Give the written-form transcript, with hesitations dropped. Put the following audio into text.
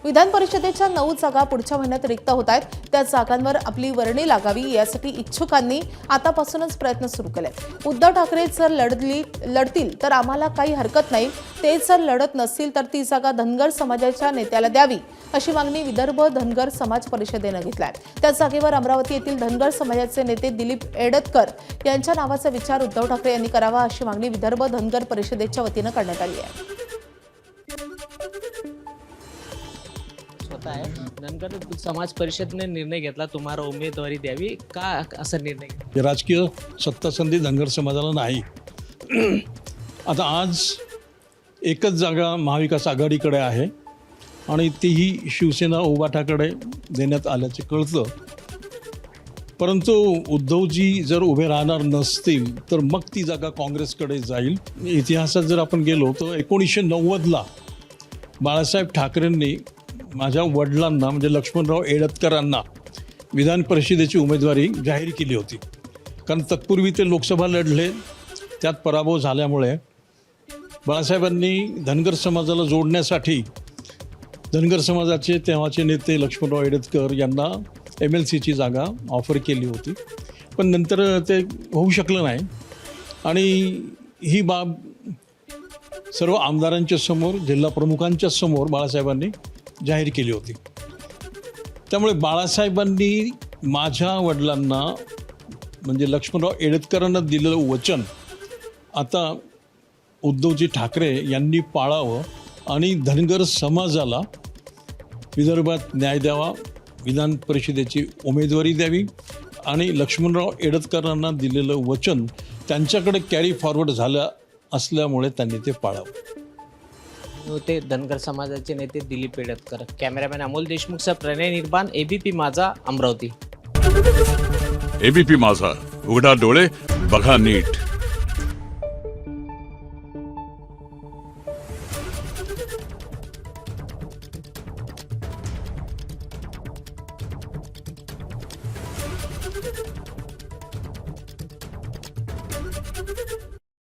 विधान परिषदेच्या 9 जागा पुढच्या महिन्यात रिक्त होत आहेत। त्या जागांवर आपली वर्णी लागावी यासाठी इच्छुकांनी आतापासूनच प्रयत्न सुरू केले। उद्धव ठाकरे जर लढतील तर आम्हाला काही हरकत नाही, ते जर लढत नसतील तर ती जागा धनगर समाजाच्या नेत्याला द्यावी अशी मागणी विदर्भ धनगर समाज परिषदेने घेतली आहे। त्या जागेवर अमरावती येथील धनगर समाजाचे नेते दिलीप एडतकर यांच्या नावाचा विचार उद्धव ठाकरे यांनी करावा अशी मागणी विदर्भ धनगर परिषदेच्या वतीने करण्यात आली आहे। धनगर समाज परिषदेने निर्णय घेतला तुम्हाला उमेदवारी द्यावी का, असा निर्णय? राजकीय सत्ता संधी धनगर समाजाला नाही। आता आज एकच जागा महाविकास आघाडीकडे आहे आणि तीही शिवसेना उभाटाकडे देण्यात आल्याचे कळतं। परंतु उद्धवजी जर उभे राहणार नसतील तर मग ती जागा काँग्रेसकडे जाईल। इतिहासात जर आपण गेलो तर 1990ला बाळासाहेब ठाकरेंनी माझ्या वडिलांना म्हणजे लक्ष्मणराव एडतकरांना विधान परिषदेची उमेदवारी जाहीर केली होती। कारण तत्पूर्वी ते लोकसभा लढले, त्यात पराभव झाल्यामुळे बाळासाहेबांनी धनगर समाजाला जोडण्यासाठी धनगर समाजाचे तेव्हाचे नेते लक्ष्मणराव एडतकर यांना MLCची जागा ऑफर केली होती, पण नंतर ते होऊ शकलं नाही आणि ही बाब सर्व आमदारांच्या समोर, जिल्हा प्रमुखांच्या समोर बाळासाहेबांनी जाहीर केली होती। त्यामुळे बाळासाहेबांनी माझ्या वडिलांना म्हणजे लक्ष्मणराव एडतकरांना दिलेलं वचन आता उद्धवजी ठाकरे यांनी पाळावं आणि धनगर समाजाला विदर्भात न्याय द्यावा, विधान परिषदेची उमेदवारी द्यावी आणि लक्ष्मणराव एडतकरांना दिलेलं वचन त्यांच्याकडे कॅरी फॉरवर्ड झालं असल्यामुळे त्यांनी ते पाळावं। ते धनगर समाजाचे नेते दिलीप एडतकर। कॅमेरामॅन अमोल देशमुखचा प्रणय निर्माण, ABP माझा, अमरावती। ABP माझा, उघडा डोळे बघा नीट।